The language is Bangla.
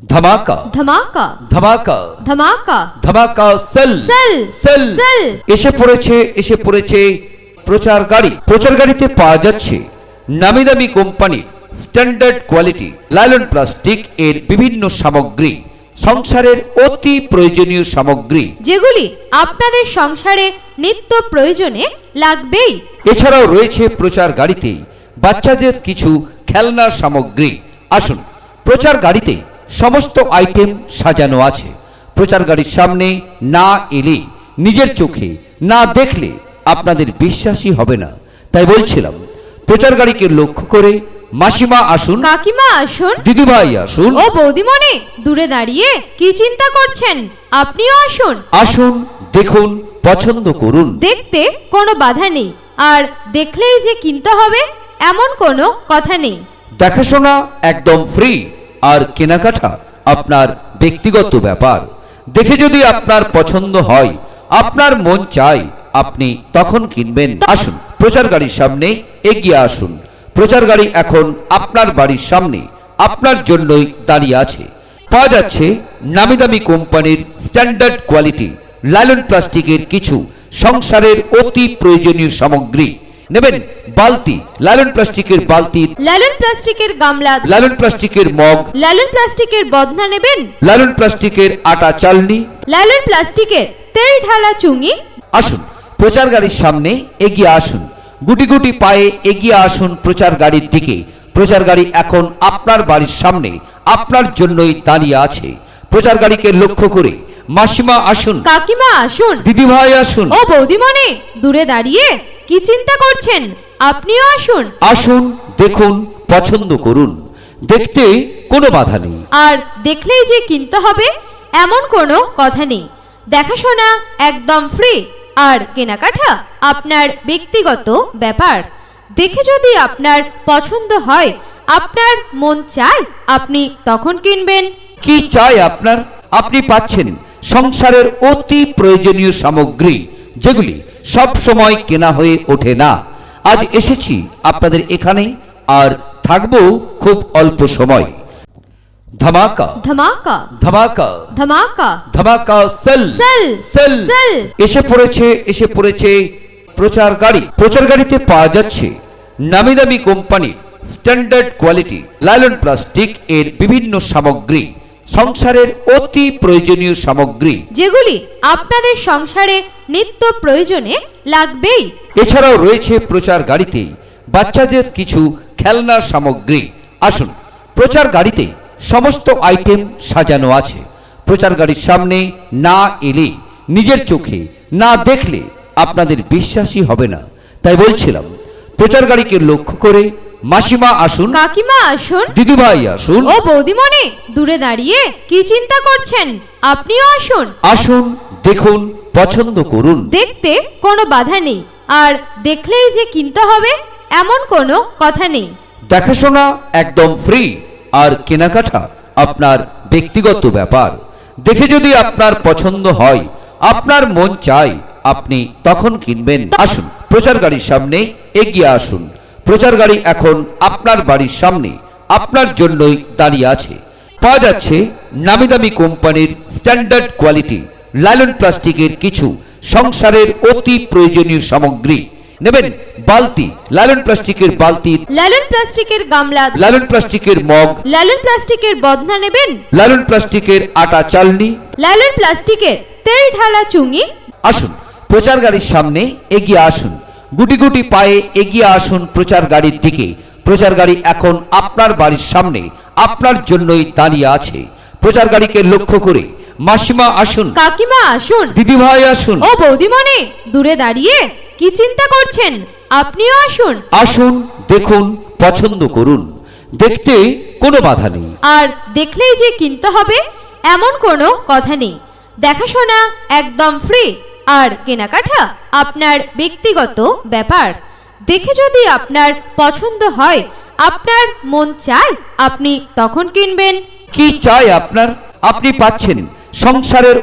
धमाका धमाका धमाका धमाका धमाका सेल সেল সেল সেল এসে পড়েছে প্রচার গাড়িতে পাওয়া যাচ্ছে নামি দামি company standard quality nylon plastic এর বিভিন্ন সামগ্রী, সংসারের অতি প্রয়োজনীয় সামগ্রী যেগুলি আপনাদের সংসারে নিত্য প্রয়োজনে লাগবেই। এছাড়াও রয়েছে প্রচার গাড়িতে বাচ্চাদের কিছু খেলনার সামগ্রী। আসুন, প্রচার গাড়িতে সমস্ত আইটেম সাজানো আছে। প্রচার গাড়ির সামনে না এলে, নিজের চোখে না দেখলে আপনাদের বিশ্বাসই হবে না। তাই বলছিলাম, প্রচার গাড়িকে লক্ষ্য করে মাসিমা আসুন, কাকিমা আসুন, দিদিভাই আসুন, ও বৌদিমণি দূরে দাঁড়িয়ে কি চিন্তা করছেন, আপনিও আসুন। আসুন, দেখুন, পছন্দ করুন। দেখতে কোনো বাধা নেই, আর দেখলেই যে কিনতে হবে এমন কোনো কথা নেই। দেখাশোনা একদম ফ্রি, আর কেনাকাটা আপনার ব্যক্তিগত ব্যাপার। দেখে যদি আপনার পছন্দ হয়, আপনার মন চায়, আপনি তখন কিনবেন। আসুন, প্রচার গাড়ির সামনে এগিয়ে আসুন। প্রচার গাড়ি এখন আপনার বাড়ির সামনে আপনার জন্যই দাঁড়িয়ে আছে। পাওয়া যাচ্ছে নামি দামি কোম্পানির স্ট্যান্ডার্ড কোয়ালিটি লাইলন প্লাস্টিকের কিছু সংসারের অতি প্রয়োজনীয় সামগ্রী। নেবেন বালতি, লাইলন প্লাস্টিকের বালতি, লালন প্লাস্টিকের গামলা, লাইলন প্লাস্টিকের মগ, লালন প্লাস্টিকের বদনা নেবেন, লাইলন প্লাস্টিকের আটা চালনি, লালন প্লাস্টিকের তেল ঢালা চুঙি। আসুন, প্রচার গাড়ির সামনে এগিয়ে আসুন। গুটি গুটি পায়ে এগিয়ে আসুন প্রচার গাড়ির দিকে। প্রচার গাড়ি এখন আপনার বাড়ির সামনে আপনার জন্যই দাঁড়িয়ে আছে। প্রচার গাড়িকে লক্ষ্য করে মাসিমা আসুন, কাকিমা আসুন, দিদিভাই আসুন, ও বৌদিমণি দূরে দাঁড়িয়ে কি চিন্তা করছেন, আপনিও আসুন। আসুন, দেখুন, পছন্দ করুন। দেখতে কোনো বাধা নেই, আর দেখলেই যে কিনতে হবে এমন কোনো কথা নেই। দেখাশোনা একদম ফ্রি, আর কেনাকাটা আপনার ব্যক্তিগত ব্যাপার। দেখে যদি আপনার পছন্দ হয়, আপনার মন চায়, আপনি তখন কিনবেন। কি চাই আপনার? আপনি পাচ্ছেন সংসারের অতি প্রয়োজনীয় সামগ্রী, যেগুলি সব সময় কেনা হয়ে ওঠে না। আজ এসেছি আপনাদের এখানে, আর থাকবো খুব অল্প সময়। ধামাকা ধমাকা ধামাকা ধমাকা ধামাকা সেল সেল সেল সেল এসে পড়েছে প্রচার গাড়িতে পাওয়া যাচ্ছে নামি দামি company standard quality nylon plastic এর বিভিন্ন সামগ্রী, সংসারের অতি প্রয়োজনীয় সামগ্রী, যেগুলি আপনাদের সংসারে নিত্য প্রয়োজনে লাগবেই। এছাড়াও রয়েছে প্রচার গাড়িতে বাচ্চাদের কিছু খেলনার সামগ্রী। আসুন, প্রচার গাড়িতে সমস্ত আইটেম সাজানো আছে। প্রচার গাড়ির সামনে না এলে, নিজের চোখে না দেখলে আপনাদের বিশ্বাসই হবে না। তাই বলছিলাম, প্রচার গাড়িকে লক্ষ্য করে মাসিমা আসুন, কাকিমা আসুন, দিদিভাই আসুন, ও বৌদিমণি দূরে দাঁড়িয়ে কি চিন্তা করছেন, আপনিও আসুন। আসুন, দেখুন, পছন্দ করুন। দেখতে কোনো বাধা নেই, আর দেখলেই যে কিনতে হবে এমন কোনো কথা নেই। দেখাশোনা একদম ফ্রি, আর কেনাকাটা আপনার ব্যক্তিগত ব্যাপার। দেখে যদি আপনার পছন্দ হয়, আপনার মন চায়, আপনি তখন কিনবেন। আসুন, প্রচার গাড়ির সামনে এগিয়ে আসুন। প্রচার গাড়ি এখন আপনার বাড়ির সামনে আপনার জন্যই দাঁড়িয়ে আছে। পাওয়া যাচ্ছে নামি দামি কোম্পানির স্ট্যান্ডার্ড কোয়ালিটি লাইলন প্লাস্টিকের কিছু সংসারের অতি প্রয়োজনীয় সামগ্রী। নেবেন বালতি, লাইলন প্লাস্টিকের বালতি, লালন প্লাস্টিকের গামলা, লাইলন প্লাস্টিকের মগ, লালন প্লাস্টিকের বদনা নেবেন, লাইলন প্লাস্টিকের আটা চালনি, লালন প্লাস্টিকের তেল ঢালা চুঙি। আসুন, প্রচার গাড়ির সামনে এগিয়ে আসুন। গুটি গুটি পায়ে এগিয়ে আসুন প্রচার গাড়ির দিকে। প্রচার গাড়ি এখন আপনার বাড়ির সামনে আপনার জন্যই দাঁড়িয়ে আছে। প্রচার গাড়িকে লক্ষ্য করে মাসিমা আসুন, কাকিমা আসুন, দিদিভাই আসুন, ও বৌদিমণি দূরে দাঁড়িয়ে কি চিন্তা করছেন, আপনিও আসুন। আসুন, দেখুন, পছন্দ করুন। দেখতে কোনো বাধা নেই, আর দেখলেই যে কিনতে হবে এমন কোনো কথা নেই। দেখাশোনা একদম ফ্রি, আর কেনাকাটা আপনার ব্যক্তিগত ব্যাপার। দেখে যদি আপনার পছন্দ হয়, আপনার মন চায়, আপনি তখন কিনবেন। কি চাই আপনার? আপনি পাচ্ছেন সংসারের